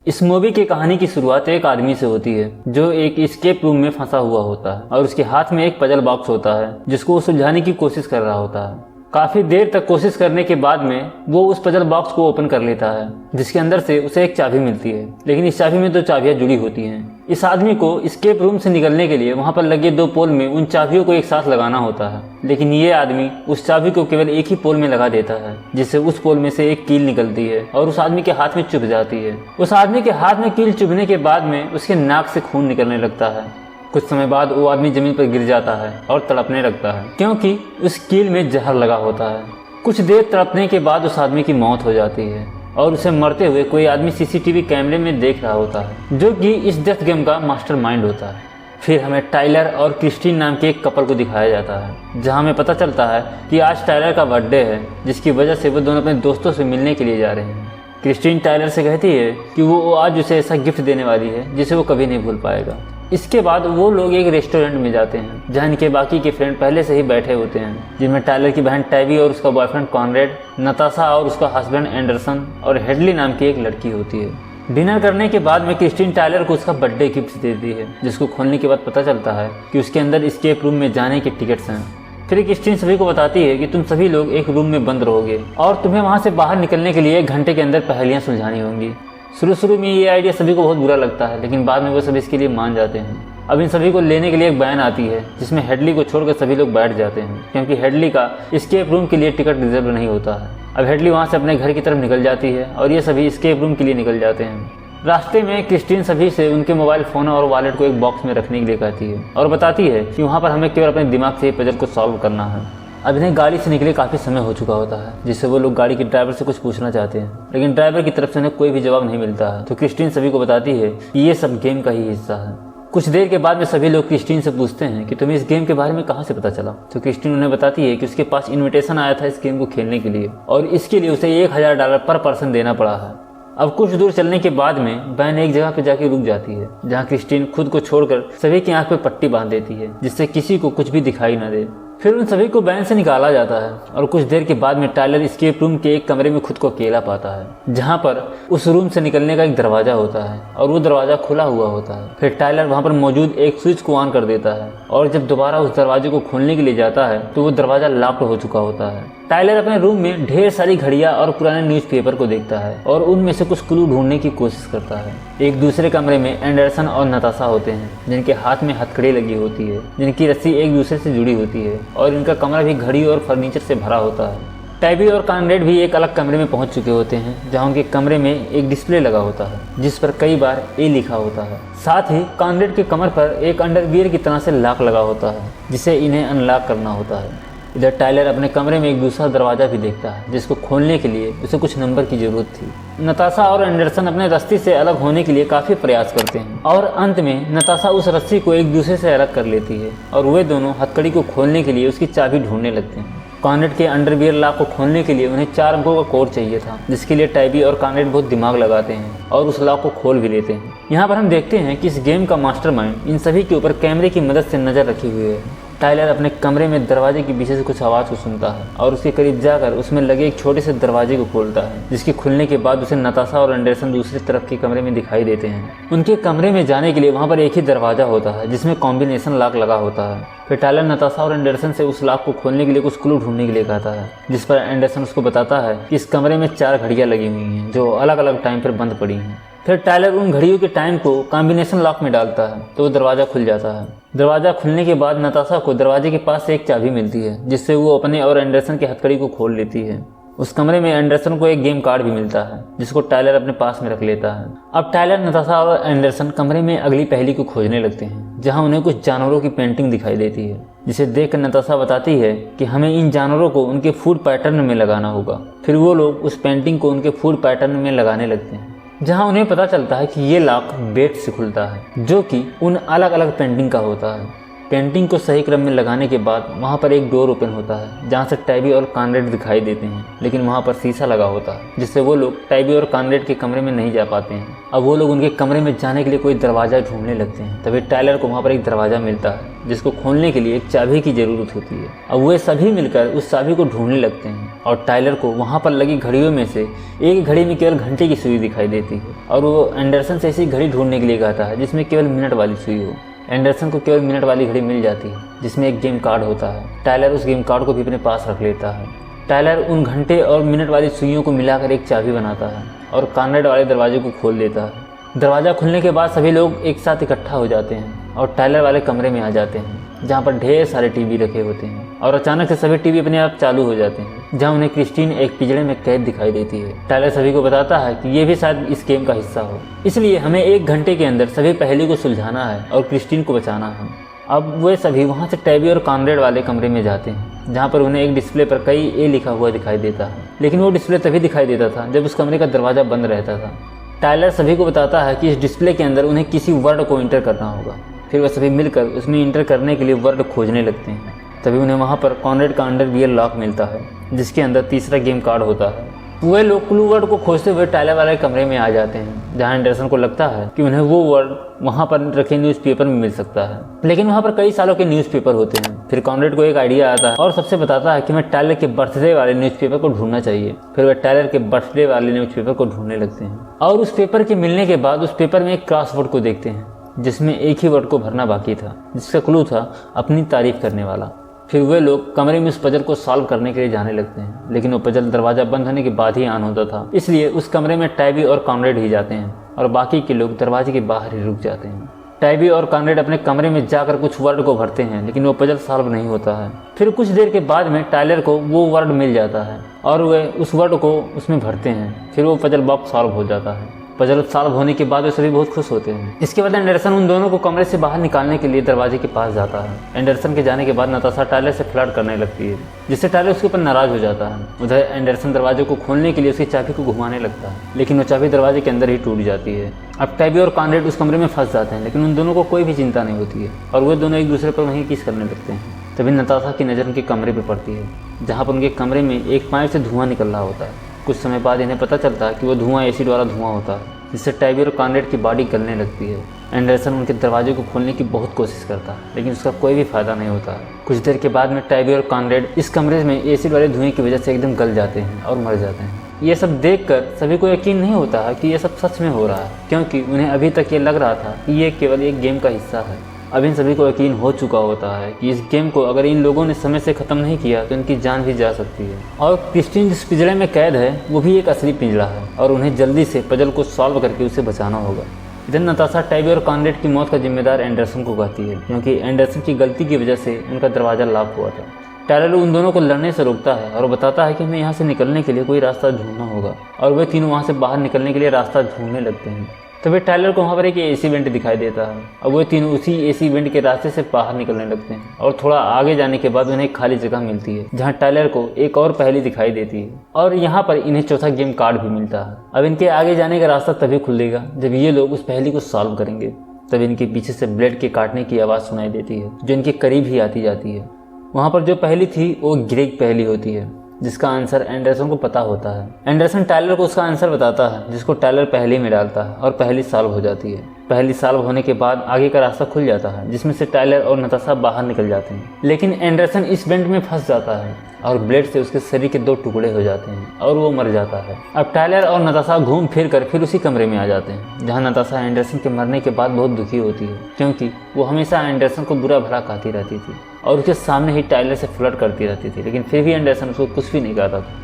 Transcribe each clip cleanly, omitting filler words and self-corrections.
इस मूवी की कहानी की शुरुआत एक आदमी से होती है जो एक एस्केप रूम में फंसा हुआ होता है और उसके हाथ में एक पजल बॉक्स होता है जिसको वो सुलझाने की कोशिश कर रहा होता है। काफी देर तक कोशिश करने के बाद में वो उस पजल बॉक्स को ओपन कर लेता है जिसके अंदर से उसे एक चाबी मिलती है, लेकिन इस चाबी में 2 चाबियां जुड़ी होती हैं। इस आदमी को एस्केप रूम से निकलने के लिए वहां पर लगे 2 पोल में उन चाबियों को एक साथ लगाना होता है, लेकिन ये आदमी उस चाबी को केवल एक ही पोल में लगा देता है जिससे उस पोल में से एक कील निकलती है और उस आदमी के हाथ में चुभ जाती है। उस आदमी के हाथ में कील चुभने के बाद में उसके नाक से खून निकलने लगता है। कुछ समय बाद वो आदमी जमीन पर गिर जाता है और तड़पने लगता है क्योंकि उस कील में जहर लगा होता है। कुछ देर तड़पने के बाद उस आदमी की मौत हो जाती है और उसे मरते हुए कोई आदमी सीसीटीवी कैमरे में देख रहा होता है जो कि इस डेथ गेम का मास्टरमाइंड होता है। फिर हमें टाइलर और क्रिस्टीन नाम के एक कपल को दिखाया जाता है जहां हमें पता चलता है कि आज टाइलर का बर्थडे है जिसकी वजह से वो दोनों अपने दोस्तों से मिलने के लिए जा रहे हैं। क्रिस्टीन टाइलर से कहती है कि वो आज उसे ऐसा गिफ्ट देने वाली है जिसे वो कभी नहीं भूल पाएगा। इसके बाद वो लोग एक रेस्टोरेंट में जाते हैं जहाँ इनके बाकी के फ्रेंड पहले से ही बैठे होते हैं, जिनमें टाइलर की बहन टैबी और उसका बॉयफ्रेंड कॉनरेड, नताशा और उसका हस्बैंड एंडरसन और हेडली नाम की एक लड़की होती है। डिनर करने के बाद में क्रिस्टीन टाइलर को उसका बर्थडे गिफ्ट देती है जिसको खोलने के बाद पता चलता है कि उसके अंदर एस्केप रूम में जाने के टिकट्स हैं। फिर क्रिस्टीन सभी को बताती है कि तुम सभी लोग एक रूम में बंद रहोगे और तुम्हें वहाँ से बाहर निकलने के लिए 1 घंटे के अंदर पहेलियाँ सुलझानी होंगी। शुरू में ये आइडिया सभी को बहुत बुरा लगता है, लेकिन बाद में वो सभी इसके लिए मान जाते हैं। अब इन सभी को लेने के लिए एक वैन आती है जिसमें हेडली को छोड़कर सभी लोग बैठ जाते हैं क्योंकि हेडली का एस्केप रूम के लिए टिकट रिजर्व नहीं होता है। अब हेडली वहाँ से अपने घर की तरफ निकल जाती है और ये सभी एस्केप रूम के लिए निकल जाते हैं। रास्ते में क्रिस्टीन सभी से उनके मोबाइल फ़ोन और वॉलेट को एक बॉक्स में रखने के लिए कहती है और बताती है कि वहाँ पर हमें केवल अपने दिमाग से पजल को सॉल्व करना है। अब इन्हें गाड़ी से निकले काफ़ी समय हो चुका होता है जिससे वो लोग गाड़ी के ड्राइवर से कुछ पूछना चाहते हैं, लेकिन ड्राइवर की तरफ से उन्हें कोई भी जवाब नहीं मिलता है। तो क्रिस्टीन सभी को बताती है कि ये सब गेम का ही हिस्सा है। कुछ देर के बाद में सभी लोग क्रिस्टीन से पूछते हैं कि तुम्हें इस गेम के बारे में कहाँ से पता चला। तो क्रिस्टीन उन्हें बताती है कि उसके पास इन्विटेशन आया था इस गेम को खेलने के लिए और इसके लिए उसे $1000 पर पर्सन देना पड़ा है। अब कुछ दूर चलने के बाद में वैन एक जगह पे जाके रुक जाती है जहाँ क्रिस्टीन खुद को छोड़कर सभी की आंख पे पट्टी बांध देती है जिससे किसी को कुछ भी दिखाई न दे। फिर उन सभी को वैन से निकाला जाता है और कुछ देर के बाद में टाइलर एस्केप रूम के एक कमरे में खुद को अकेला पाता है जहां पर उस रूम से निकलने का एक दरवाजा होता है और वो दरवाजा खुला हुआ होता है। फिर टाइलर वहां पर मौजूद एक स्विच को ऑन कर देता है और जब दोबारा उस दरवाजे को खोलने के लिए जाता है तो वो दरवाजा लॉक्ड हो चुका होता है। टाइलर अपने रूम में ढेर सारी घड़ियां और पुराने न्यूज़पेपर को देखता है और उनमें से कुछ क्लू ढूंढने की कोशिश करता है। एक दूसरे कमरे में एंडरसन और नताशा होते हैं जिनके हाथ में हथकड़ी लगी होती है, जिनकी रस्सी एक दूसरे से जुड़ी होती है और इनका कमरा भी घड़ी और फर्नीचर से भरा होता है। टैबी और कॉनरेड भी एक अलग कमरे में पहुंच चुके होते हैं जहां उनके कमरे में एक डिस्प्ले लगा होता है जिस पर कई बार ए लिखा होता है। साथ ही कॉनरेड के कमर पर एक अंडरवियर की तरह से लॉक लगा होता है जिसे इन्हें अनलॉक करना होता है। इधर टाइलर अपने कमरे में एक दूसरा दरवाजा भी देखता है जिसको खोलने के लिए उसे कुछ नंबर की जरूरत थी। नताशा और एंडरसन अपने रस्सी से अलग होने के लिए काफ़ी प्रयास करते हैं और अंत में नताशा उस रस्सी को एक दूसरे से अलग कर लेती है और वे दोनों हथकड़ी को खोलने के लिए उसकी चाबी ढूंढने लगते हैं। कॉनरेड के अंडरवियर लॉक को खोलने के लिए उन्हें 4 अंकों का कोड चाहिए था जिसके लिए टैबी और कॉनरेड बहुत दिमाग लगाते हैं और उस लॉक को खोल भी लेते हैं। यहाँ पर हम देखते हैं कि इस गेम का मास्टरमाइंड इन सभी के ऊपर कैमरे की मदद से नज़र रखे हुए है। टाइलर अपने कमरे में दरवाजे के पीछे से कुछ आवाज़ को सुनता है और उसके करीब जाकर उसमें लगे एक छोटे से दरवाजे को खोलता है जिसके खुलने के बाद उसे नताशा और एंडरसन दूसरी तरफ के कमरे में दिखाई देते हैं। उनके कमरे में जाने के लिए वहाँ पर एक ही दरवाजा होता है जिसमें कॉम्बिनेशन लॉक लगा होता है। फिर टाइलर नताशा और एंडरसन से उस लॉक को खोलने के लिए कुछ क्लू ढूंढने के लिए कहता है जिस पर एंडरसन उसको बताता है कि इस कमरे में 4 घड़ियाँ लगी हुई हैं जो अलग अलग टाइम पर बंद पड़ी हैं। फिर टाइलर उन घड़ियों के टाइम को कॉम्बिनेशन लॉक में डालता है तो वो दरवाज़ा खुल जाता है। दरवाज़ा खुलने के बाद नताशा को दरवाजे के पास से एक चाबी मिलती है जिससे वो अपने और एंडरसन की हथकड़ी को खोल लेती है। उस कमरे में एंडरसन को एक गेम कार्ड भी मिलता है जिसको टाइलर अपने पास में रख लेता है। अब टाइलर, नताशा और एंडरसन कमरे में अगली पहेली को खोजने लगते हैं जहाँ उन्हें कुछ जानवरों की पेंटिंग दिखाई देती है जिसे देखकर नताशा बताती है कि हमें इन जानवरों को उनके फूड पैटर्न में लगाना होगा। फिर वो लोग उस पेंटिंग को उनके फूड पैटर्न में लगाने लगते हैं जहां उन्हें पता चलता है कि ये लॉक बेट से खुलता है जो कि उन अलग अलग पेंटिंग का होता है। पेंटिंग को सही क्रम में लगाने के बाद वहाँ पर एक डोर ओपन होता है जहाँ से टैबी और कॉनरेड दिखाई देते हैं, लेकिन वहाँ पर शीशा लगा होता है जिससे वो लोग टैबी और कॉनरेड के कमरे में नहीं जा पाते हैं। अब वो लोग उनके कमरे में जाने के लिए कोई दरवाज़ा ढूंढने लगते हैं। तभी टाइलर को वहाँ पर एक दरवाज़ा मिलता है जिसको खोलने के लिए एक चाबी की ज़रूरत होती है। अब वे सभी मिलकर उस चाबी को ढूंढने लगते हैं और टाइलर को वहाँ पर लगी घड़ियों में से एक घड़ी में केवल घंटे की सुई दिखाई देती है और वो एंडरसन से ऐसी घड़ी ढूंढने के लिए कहता है जिसमें केवल मिनट वाली सुई हो। एंडरसन को केवल मिनट वाली घड़ी मिल जाती है जिसमें एक गेम कार्ड होता है। टाइलर उस गेम कार्ड को भी अपने पास रख लेता है। टाइलर उन घंटे और मिनट वाली सुइयों को मिलाकर एक चाबी बनाता है और कॉनरेड वाले दरवाजे को खोल देता है। दरवाज़ा खुलने के बाद सभी लोग एक साथ इकट्ठा हो जाते हैं और टाइलर वाले कमरे में आ जाते हैं जहाँ पर ढेर सारे टीवी रखे होते हैं और अचानक से सभी टीवी अपने आप चालू हो जाते हैं जहाँ उन्हें क्रिस्टीन एक पिंजरे में कैद दिखाई देती है। टाइलर सभी को बताता है कि ये भी शायद इस गेम का हिस्सा हो, इसलिए हमें 1 घंटे के अंदर सभी पहेली को सुलझाना है और क्रिस्टीन को बचाना है। अब वे सभी वहाँ से टैबी और कॉनरेड वाले कमरे में जाते हैं जहाँ पर उन्हें एक डिस्प्ले पर कई ए लिखा हुआ दिखाई देता है, लेकिन वो डिस्प्ले तभी दिखाई देता था जब उस कमरे का दरवाज़ा बंद रहता था। टाइलर सभी को बताता है कि इस डिस्प्ले के अंदर उन्हें किसी वर्ड को इंटर करना होगा। फिर वह सभी मिलकर उसमें इंटर करने के लिए वर्ड खोजने लगते हैं। तभी उन्हें वहाँ पर कॉनरेड का अंडरवियर लॉक मिलता है जिसके अंदर तीसरा गेम कार्ड होता है। वे लोग क्लू वर्ड को खोजते हुए टाइलर वाले कमरे में आ जाते हैं जहाँ एंडरसन को लगता है कि उन्हें वो वर्ड वहाँ पर रखे न्यूज़पेपर में मिल सकता है, लेकिन वहाँ पर कई सालों के न्यूज़पेपर होते हैं। फिर कॉनरेड को एक आइडिया आता है और सबसे बताता है कि मैं टाइलर के बर्थडे वाले न्यूज़पेपर को ढूंढना चाहिए। फिर वे टाइलर के बर्थडे वाले न्यूज़पेपर को ढूंढने लगते हैं और उस पेपर के मिलने के बाद उस पेपर में एक क्रॉसवर्ड को देखते हैं जिसमें एक ही वर्ड को भरना बाकी था जिसका क्लू था अपनी तारीफ करने वाला। फिर वे लोग कमरे में उस पजल को सॉल्व करने के लिए जाने लगते हैं, लेकिन वो पजल दरवाज़ा बंद होने के बाद ही ऑन होता था, इसलिए उस कमरे में टैबी और कॉनरेड ही जाते हैं और बाकी के लोग दरवाजे के बाहर ही रुक जाते हैं। टैबी और कॉनरेड अपने कमरे में जाकर कुछ वर्ड को भरते हैं, लेकिन वो पजल सॉल्व नहीं होता है। फिर कुछ देर के बाद में टाइलर को वो वर्ड मिल जाता है और वे उस वर्ड को उसमें भरते हैं। फिर वो पजल बॉक्स सॉल्व हो जाता है। पजल सॉल्व होने के बाद वे सभी बहुत खुश होते हैं। इसके बाद एंडरसन उन दोनों को कमरे से बाहर निकालने के लिए दरवाजे के पास जाता है। एंडरसन के जाने के बाद नताशा टाइलर से फ्लर्ट करने लगती है जिससे टाइलर उसके ऊपर नाराज हो जाता है। उधर एंडरसन दरवाजे को खोलने के लिए उसकी चाबी को घुमाने लगता है, लेकिन वो चाबी दरवाजे के अंदर ही टूट जाती है। अब टैबी और कॉनरेड उस कमरे में फंस जाते हैं, लेकिन उन दोनों को कोई भी चिंता नहीं होती है और वे दोनों एक दूसरे पर वहीं किस करने लगते हैं। तभी नताशा की नज़र उनके कमरे पर पड़ती है जहाँ पर उनके कमरे में एक पाइप से धुआं निकल रहा होता है। कुछ समय बाद इन्हें पता चलता है कि वो धुआं एसिड वाला धुआं होता है जिससे टैबी और कॉनरेड की बॉडी गलने लगती है। एंडरसन उनके दरवाजे को खोलने की बहुत कोशिश करता है, लेकिन उसका कोई भी फायदा नहीं होता है। कुछ देर के बाद में टैबी और कॉनरेड इस कमरे में एसिड वाले धुएं की वजह से एकदम गल जाते हैं और मर जाते हैं। ये सब देखकर सभी को यकीन नहीं होता है कि ये सब सच में हो रहा है, क्योंकि उन्हें अभी तक ये लग रहा था कि ये केवल एक गेम का हिस्सा है। अब इन सभी को यकीन हो चुका होता है कि इस गेम को अगर इन लोगों ने समय से ख़त्म नहीं किया तो इनकी जान भी जा सकती है। और क्रिस्टीन जिस पिंजरे में कैद है वो भी एक असली पिंजरा है और उन्हें जल्दी से पजल को सॉल्व करके उसे बचाना होगा। इधर नताशा टैबी और कॉनरेड की मौत का जिम्मेदार एंडरसन को कहती है, क्योंकि एंडरसन की गलती की वजह से उनका दरवाज़ा लॉक हुआ था। टाइलर उन दोनों को लड़ने से रोकता है और बताता है कि हमें यहाँ से निकलने के लिए कोई रास्ता ढूंढना होगा और वे तीनों वहाँ से बाहर निकलने के लिए रास्ता ढूंढने लगते हैं। तभी टाइलर को वहाँ पर एक एसी वेंट दिखाई देता है और वो तीनों उसी एसी वेंट के रास्ते से बाहर निकलने लगते हैं और थोड़ा आगे जाने के बाद उन्हें एक खाली जगह मिलती है जहाँ टाइलर को एक और पहेली दिखाई देती है और यहाँ पर इन्हें चौथा गेम कार्ड भी मिलता है। अब इनके आगे जाने का रास्ता तभी खुलेगा जब ये लोग उस पहेली को सॉल्व करेंगे। तभी इनके पीछे से ब्लेड के काटने की आवाज़ सुनाई देती है जो इनके करीब ही आती जाती है। वहाँ पर जो पहेली थी वो ग्रेग पहेली होती है जिसका आंसर एंडरसन को पता होता है। एंडरसन टाइलर को उसका आंसर बताता है जिसको टाइलर पहेली में डालता है और पहेली सॉल्व हो जाती है। पहेली सॉल्व होने के बाद आगे का रास्ता खुल जाता है जिसमें से टाइलर और नताशा बाहर निकल जाते हैं, लेकिन एंडरसन इस वेंट में फंस जाता है और ब्लेड से उसके शरीर के 2 टुकड़े हो जाते हैं और वो मर जाता है। अब टाइलर और नताशा घूम फिर कर फिर उसी कमरे में आ जाते हैं जहाँ नताशा एंडरसन के मरने के बाद बहुत दुखी होती है, क्योंकि वो हमेशा एंडरसन को बुरा भला कहती रहती थी और उसके सामने ही टाइलर से फ्लर्ट करती रहती थी, लेकिन फिर भी एंडरसन उसको कुछ भी नहीं कहता था।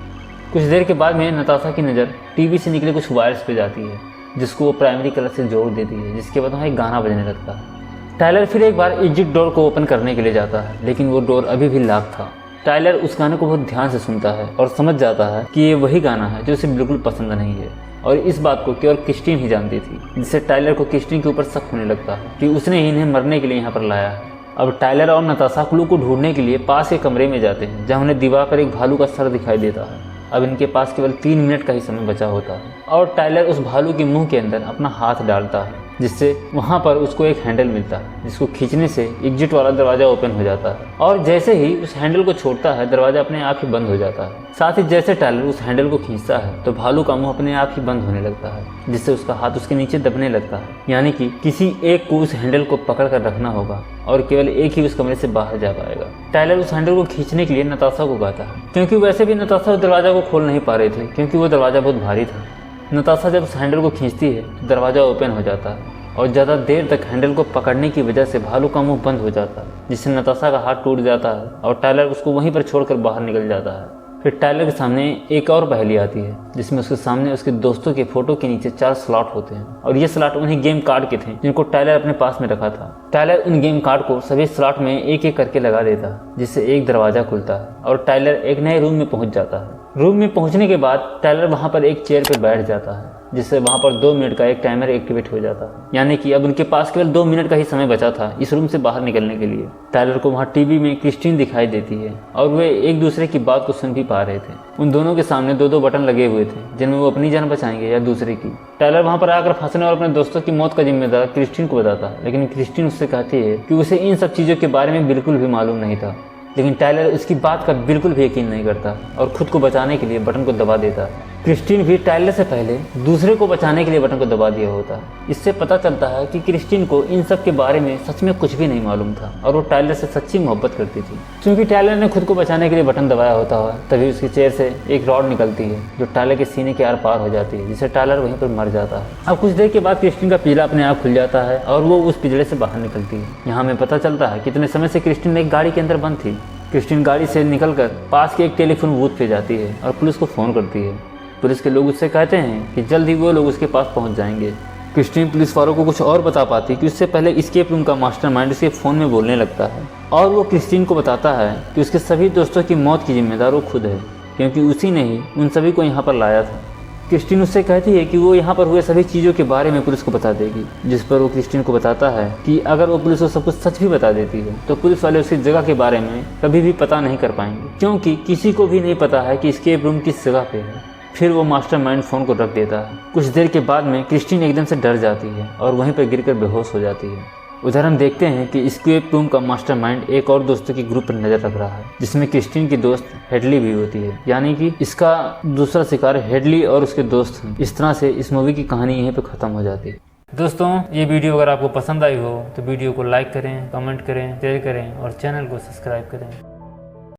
कुछ देर के बाद में नताशा की नज़र टीवी से निकले कुछ वायर्स पे जाती है जिसको वो प्राइमरी कलर से जोड़ देती है, जिसके बाद वहाँ एक गाना बजने लगता है। टाइलर फिर एक बार एग्जिट डोर को ओपन करने के लिए जाता है, लेकिन वो डोर अभी भी लॉक था। टाइलर उस गाने को बहुत ध्यान से सुनता है और समझ जाता है कि ये वही गाना है जो उसे बिल्कुल पसंद नहीं है और इस बात को केवल क्रिस्टीन ही जानती थी, जिससे टाइलर को क्रिस्टीन के ऊपर शक होने लगता है कि उसने ही इन्हें मरने के लिए यहाँ पर लाया है। अब टाइलर और नताशा क्लू को ढूंढने के लिए पास के कमरे में जाते हैं जहाँ उन्हें दीवार पर एक भालू का सर दिखाई देता है। अब इनके पास केवल 3 मिनट का ही समय बचा होता है और टाइलर उस भालू के मुंह के अंदर अपना हाथ डालता है जिससे वहाँ पर उसको एक हैंडल मिलता है जिसको खींचने से एग्जिट वाला दरवाजा ओपन हो जाता है और जैसे ही उस हैंडल को छोड़ता है दरवाजा अपने आप ही बंद हो जाता है। साथ ही जैसे टायलर उस हैंडल को खींचता है तो भालू का मुंह अपने आप ही बंद होने लगता है जिससे उसका हाथ उसके नीचे दबने लगता है, यानी कि किसी एक को उस हैंडल को पकड़ कर रखना होगा और केवल एक ही उस कमरे से बाहर जा पाएगा। टायलर उस हैंडल को खींचने के लिए नताशा को कहता है क्योंकि वैसे भी नताशा उस दरवाजा को खोल नहीं पा रहे थे क्योंकि वो दरवाजा बहुत भारी था। नताशा जब उस हैंडल को खींचती है तो दरवाजा ओपन हो जाता है और ज़्यादा देर तक हैंडल को पकड़ने की वजह से भालू का मुंह बंद हो जाता है जिससे नताशा का हाथ टूट जाता है और टायलर उसको वहीं पर छोड़कर बाहर निकल जाता है। फिर टायलर के सामने एक और पहेली आती है जिसमें उसके सामने उसके दोस्तों के फोटो के नीचे 4 स्लॉट होते हैं और ये स्लॉट उन्हीं गेम कार्ड के थे जिनको टायलर अपने पास में रखा था। टायलर उन गेम कार्ड को सभी स्लॉट में एक एक करके लगा देता है जिससे एक दरवाजा खुलता है और टायलर एक नए रूम में पहुंच जाता है। रूम में पहुंचने के बाद टायलर वहां पर एक चेयर पर बैठ जाता है जिससे वहां पर 2 मिनट का एक टाइमर एक्टिवेट हो जाता है, यानी कि अब उनके पास केवल 2 मिनट का ही समय बचा था इस रूम से बाहर निकलने के लिए। टायलर को वहां टीवी में क्रिस्टीन दिखाई देती है और वे एक दूसरे की बात को सुन भी पा रहे थे। उन दोनों के सामने 2-2 बटन लगे हुए थे जिनमें वो अपनी जान बचाएंगे या दूसरे की। टायलर वहां पर आकर फंसने और अपने दोस्तों की मौत का जिम्मेदार क्रिस्टीन को बताता है, लेकिन क्रिस्टीन उससे कहती है कि उसे इन सब चीज़ों के बारे में बिल्कुल भी मालूम नहीं था। लेकिन टायलर उसकी बात का बिल्कुल भी यकीन नहीं करता और खुद को बचाने के लिए बटन को दबा देता है। क्रिस्टीन भी टायलर से पहले दूसरे को बचाने के लिए बटन को दबा दिया होता है। इससे पता चलता है कि क्रिस्टीन को इन सब के बारे में सच में कुछ भी नहीं मालूम था और वो टायलर से सच्ची मोहब्बत करती थी। क्योंकि टायलर ने खुद को बचाने के लिए बटन दबाया होता है तभी उसकी चेयर से एक रॉड निकलती है जो टायलर के सीने के आर पार हो जाती है जिससे टायलर वहीं पर मर जाता है। अब कुछ देर के बाद क्रिस्टीन का पिंजरा अपने आप खुल जाता है और वो उस पिंजरे से बाहर निकलती है। यहाँ हमें पता चलता है कि इतने समय से क्रिस्टीन एक गाड़ी के अंदर बंद थी। क्रिस्टीन गाड़ी से निकलकर पास के एक टेलीफोन बूथ पे जाती है और पुलिस को फ़ोन करती है। पुलिस के लोग उससे कहते हैं कि जल्द ही वो लोग उसके पास पहुंच जाएंगे। क्रिस्टीन पुलिस वालों को कुछ और बता पाती कि उससे पहले एस्केप रूम का मास्टरमाइंड उसके फ़ोन में बोलने लगता है और वो क्रिस्टीन को बताता है कि उसके सभी दोस्तों की मौत की जिम्मेदार वो खुद है क्योंकि उसी ने ही उन सभी को यहाँ पर लाया था। क्रिस्टीन उससे कहती है कि वो यहाँ पर हुए सभी चीज़ों के बारे में पुलिस को बता देगी, जिस पर वो क्रिस्टीन को बताता है कि अगर वो पुलिस को सब कुछ सच भी बता देती है तो पुलिस वाले उसकी जगह के बारे में कभी भी पता नहीं कर पाएंगे क्योंकि किसी को भी नहीं पता है कि एस्केप रूम किस जगह पे है। फिर वो मास्टरमाइंड फ़ोन को रख देता है। कुछ देर के बाद में क्रिस्टीन एकदम से डर जाती है और वहीं पर गिरकर बेहोश हो जाती है। उधर हम देखते हैं कि एस्केप रूम का मास्टरमाइंड एक और दोस्तों की ग्रुप पर नज़र रख रहा है जिसमें क्रिस्टीन की दोस्त हेडली भी होती है, यानी कि इसका दूसरा शिकार हेडली और उसके दोस्त हैं। इस तरह से इस मूवी की कहानी यहीं पे ख़त्म हो जाती है। दोस्तों, ये वीडियो अगर आपको पसंद आई हो तो वीडियो को लाइक करें, कमेंट करें, शेयर करें और चैनल को सब्सक्राइब करें।